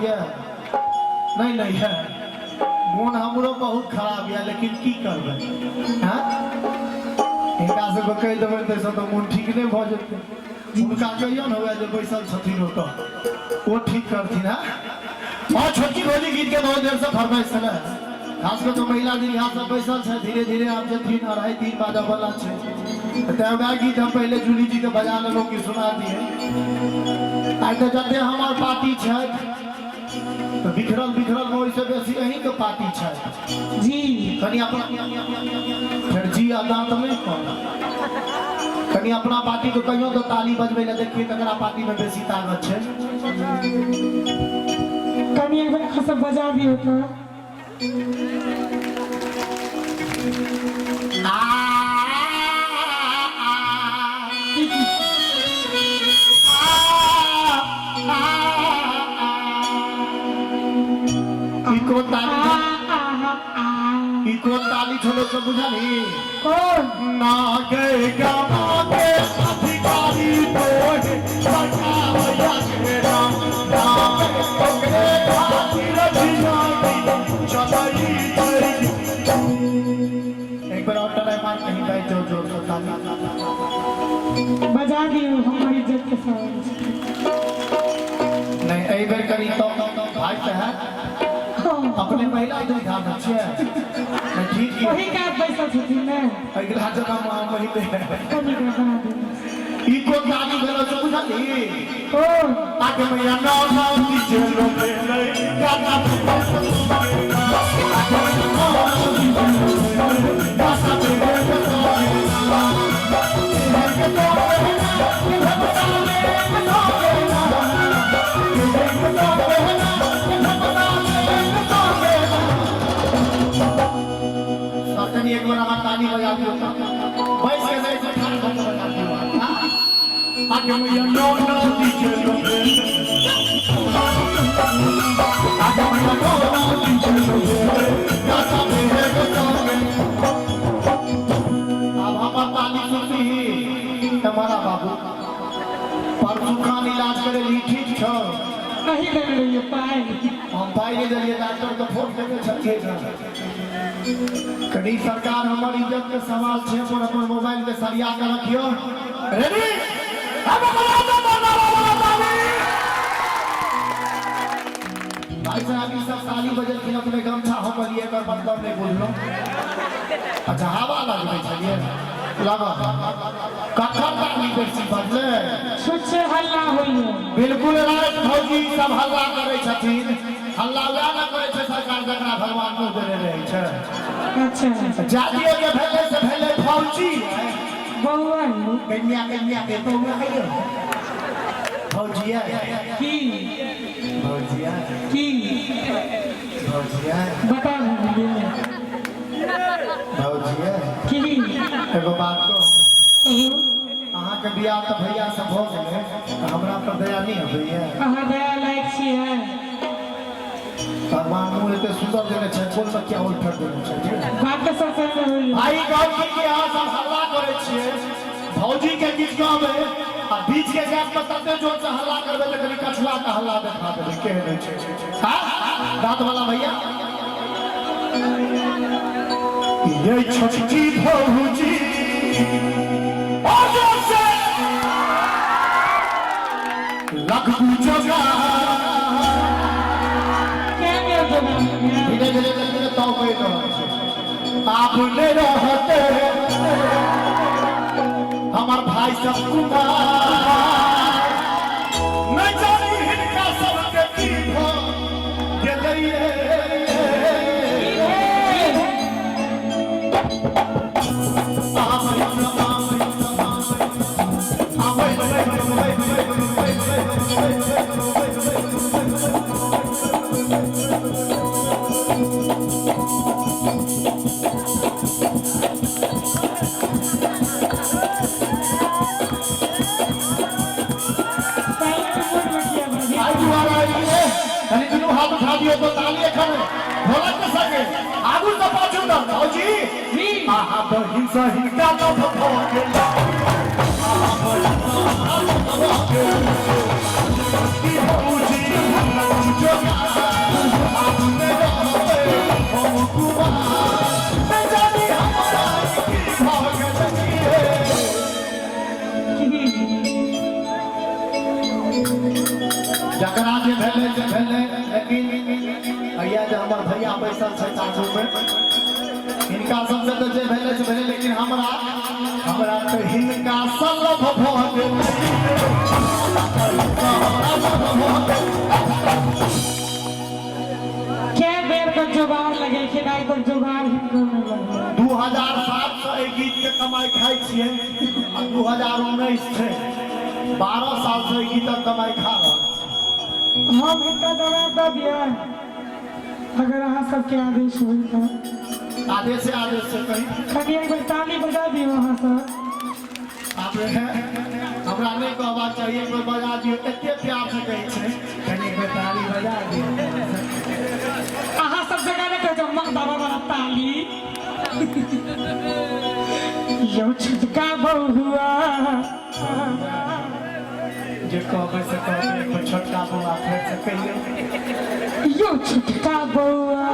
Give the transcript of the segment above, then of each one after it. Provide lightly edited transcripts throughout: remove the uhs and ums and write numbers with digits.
है नहीं नहीं है मन हमरो बहुत खराब है लेकिन की करबे हां इनका से कह देबै त सब तो मन ठीक नहीं भ जेतै उनका कहियो न होवे जे बैसल छथिन ओतो वो ठीक करथिन हां और छोटी भौजी गीत के बहुत देर से फरमाइश है खास कर तो महिला दिन यहाँ सब बैसल है धीरे धीरे आप जथिन 2:30-3 बजे वाला है तब गीत हम पहले जूली जी के बजा लेलो कि सुना दिए आज तो जते हमार पार्टी है तो बिखरल बिखरल मोर से बेसी अहीं के पार्टी है जी कनी अपना फिर जी आदात में कौन कनी अपना पार्टी को कहियो तो ताली बजबै ले देखिए ककरा पार्टी में बेसी ताकत है कनी एक बार सब बजा दियो तो कौन ताली छोड़ो सब बुझानी कौन ना गए गामा के अधिकारी तो है बचावया के राम नाम पकड़े खातिर जियानी चलाई चली एक बार और टाइम मार कहीं गए जो जो ताली बजा दियो हमारी इज्जत के साथ नहीं एक बार करी तो भाई से है अपने महिला इधर ध्यान रखिए ठीक है वही का पैसा छथि ने अगला जगह वही पे कमी के बना दे ई को गाड़ी भेलो से बुझली ओ आके मैया नाव नाव की जेलो में नहीं गाना एक बार हमारा ताली बजा दियो बैठ के नहीं ठाड़ ठाड़ बजा दियो आगे मैया नो नो डीजे लो आगे मैया नो नो डीजे लो गाता में है गाता में अब हमारा ताली सुनती हमारा बाबू परसों खान इलाज करे ली ठीक छो नहीं कर रही है पाए हम पाई के जरिए डॉक्टर को फोन करके छके कड़ी सरकार हमारी इज्जत के सवाल छे पर अपन मोबाइल में सरिया के रखियो रेडी अब भाई साहब ये सब ताली बजल के अपने गमछा हम लिए कर मतलब नहीं बोल लो अच्छा हवा लगबै छलिए लगा कखन तक नहीं बेसी बजले सोचे हल्ला होइए बिल्कुल रात भौजी सब हल्ला करे छथिन हल्ला ला न करे छै सरकार जकरा भगवान को देने रहे छै अच्छा जातियों के भेले से भेले फौजी बउआ कन्या के तो कहियो फौजिया की फौजिया की फौजिया बता दीजिए फौजिया की एगो बात को अहाँ के बियाह त भैया सब हो गेले हमरा पर दया नहीं होइए कहां दया लायक छी है भगवान मुझे तो सुंदर देने छै कोन में क्या उल फेर देने छै बात के साथ में होई भाई गांव के यहाँ सब हल्ला करे छिए भौजी के गीत गावे आ बीच के गैप पर तते जोर से हल्ला करबे त कनी कछुआ का हल्ला देखा देबे के नहीं छै हां दांत वाला भैया ये छोटी भौजी और से लगू जगह धीरे धीरे धीरे तो कोई तो आपने रहते हमार भाई सब कुमार नहीं जानी हिनका सबके की हो गेलैए हाथ उठा दियो तो ताली खड़े ढोलक के संगे आगू तो पाछू ना भौजी जी आहा बहिन सहिन का तो भोगे आहा बहिन की भौजी जकरा जे भेले लेकिन भैया जे हमर भैया बैसल छै सासू में हिनका सबसे तो जे भेले से भेले लेकिन हमरा तो हिनका सलभ भ गेल क्या बेर का जुगाड़ लगे कि नहीं तो जुगाड़ हिंदू में लगे 2007 से एहि गीत के कमाई खाई छियै आ 2019 छै 12 साल से एहि गीतक कमाई खा रहल छी। हम इतना दबा दे दिया अगर अहाँ सबके आदेश हुई तो आदेश से कहीं कभी एक बार ताली बजा दियो वहाँ से आप हमरा नहीं कहबाक चाहिए कोई बजा दियो एते प्यार से कहै छै कनी एक बार ताली बजा दियो अहाँ सब जगह ने कह जम्मा दबा वाला ताली यो छुटका बहुआ जे कहबै से कहबै एक छोटका बउआ फेर से कहियो यो छुटका बहुआ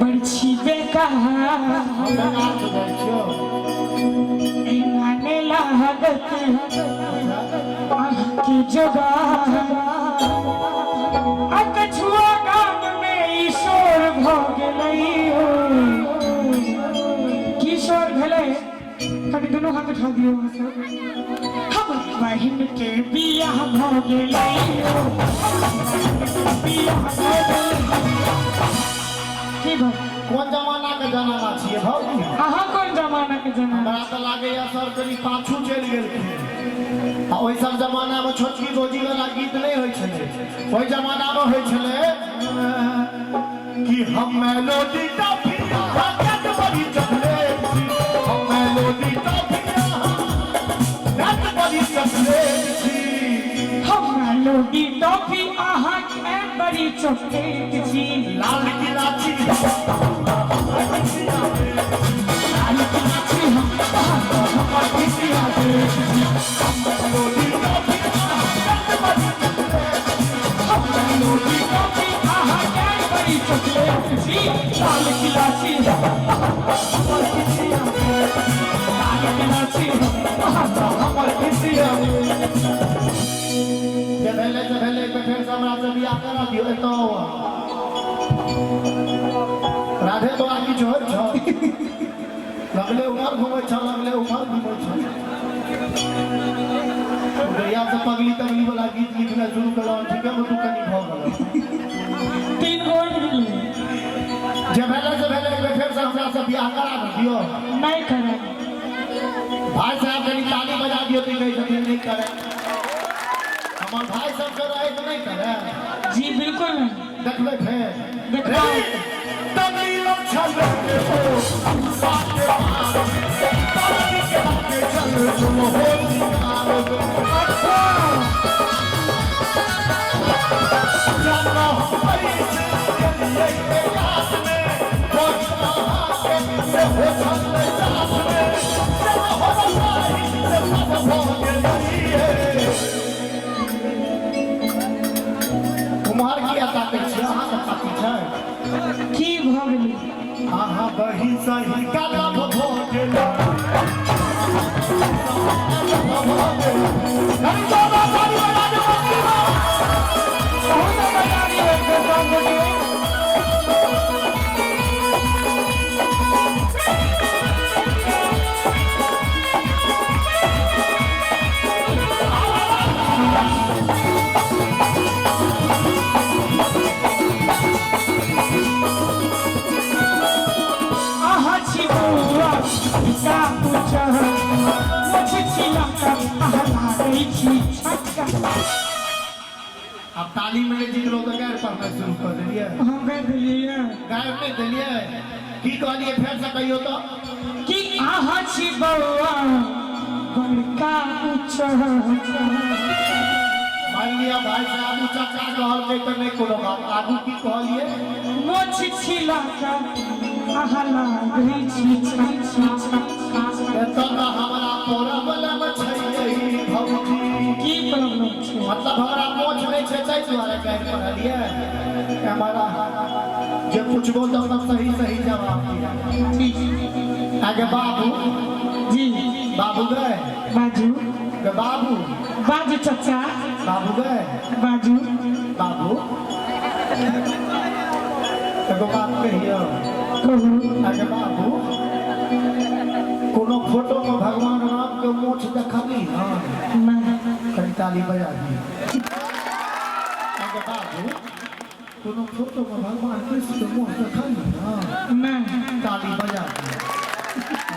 बड़छी बेका माने लागत की जगह कछुआ गाम में ईश्वर भ गेलै किशोर भेलै कभी दोनों हाथ उठा दियो हम बहिन के बियाह भ गेलै बियाह भ गेलै की भाई कोन जमाना के जमाना छियै भौजी अहाँ कोन जमाना के जमाना हमरा तऽ लागैया सर कनी पाछू चलि गेलखिन आ ओहि सब जमाना में छोटकी रोजी वाला गीत नहीं होइ छलै ओहि जमाना में होइ छलै कि हम मेलोडी टॉफी हाथ बड़ी चॉकलेट हम मेलोडी टॉफी हाथ बड़ी चॉकलेट हमरा लोडी टॉफी अहाँ के बड़ी चॉकलेट छी लाल गिलाची लाल किलाची हमर खुशियाँ हमरा लोडी टॉफी अहाँ के बड़ी चॉकलेट छी लाल किलाची हमर खुशियाँ लाल किलाची हमर खुशियाँ जे भेले फेर से हमरा से बियाह करा दियो एतौ राधे तोरा किछु होइ छौ लगले उमर घुमै छौ गैया से पगली वाला गीत लिखना शुरू करलौ ठीक है तू कनी भ गेल 3 गो मिले जे भेले से फेर से हमरा से बियाह करा दियो नहीं करे भाई साहब कनी ताली बजा दियो तो कहि छथिन नहीं करे हमर भाई सब के रहे तो नहीं करे जी बिल्कुल नहीं देखबै फेर देखबा तगलीलो छले हो बाते ताली के बाते चल तुम हो अच्छा जानो पैसे के याद में पहुंचना से हो छले साथ में चलो हो भाई से सब हो गई कुमार की आता के छी अहाँ के पति छै की भ गेलै अहाँ बहिन सही काला भ गेल नहीं तो बाबा वाला जो बहुत बड़ा रे एक काम बोलिए आहा छी बुआ का पूछा मुझे छिला का आहा गई छी छक्का अब ताली में जी लोग गैर पढ़ना शुरू कर दिए हम कह दिलिए गैर नहीं दिलिए की कहलिए फिर से कहियो तो कि आहा छी बुआ बड़का पूछा मान लिया भाई साहब चाचा कहल के तो नहीं कोनो बात आगू की कहलिए मुझे छिला का आहा गई छी छक्का तो हमारा मोरा वाला मछली भौजी की प्रॉब्लम छै मतलब हमरा मोछ नहीं छै ताहि दुआरे कह पढ़लिए हमारा जे पूछबो तो हम सही सही जवाब दिया जी आगे बाबू जी बाबू गए बाजू गे बाबू बाजू चाचा बाबू गए बाजू बाबू एगो बात कहियो कहू आगे बाबू कोनो फोटो में भगवान राम के मोछ देखली ना नहीं कहीं ताली बजा दी आगे बाबू कोनो फोटो में भगवान कृष्ण के मोछ देखली ना नहीं ताली बजा दी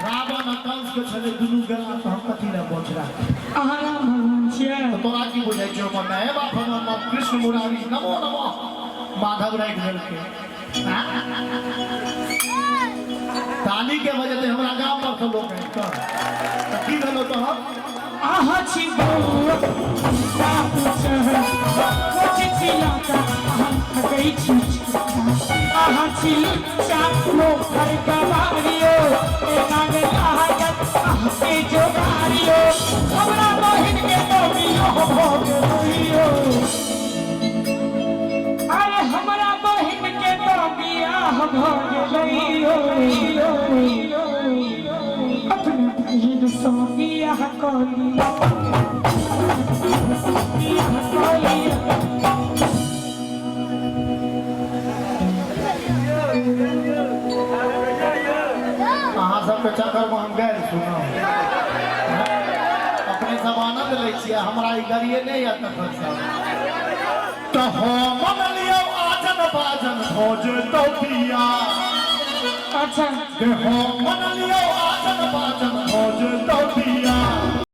रावण आ कंस के छले दुनू गेला तो हम कथी ले मोछ राखी अहाँ राम भगवान छियै तो तोरा की बुझाइ छौ मन हे बाप हमर नाम कृष्ण मुरारी नमो नमः माधव राय घर के ताली के वजह से हमरा गांव पर सब लोग हैं तो की भेलो तो हम अहाँ छी बौआ का पूछह मोछ छिला का हम ठकै छी अहाँ छी लुच्चा पोखर गवारियो एना गे लागत अहाँ के जोगारियो हमरा बहिन के डोबियो भोग होइयो अरे हमरा बहिन के बियाह भऽ गेलैयो अपने बहिन सँ बियाह कऽ लिअ बियाह कऽ लिअ अहाँ सबके चक्कर में हम गए सुनो अपने सब आनंद ले छियै हमरा ई गरिए नहीं या तखन सब तो हम मन लियो आजन बाजन भोज तो पिया अच्छा के हम मन लियो आजन बाजन भोज तो पिया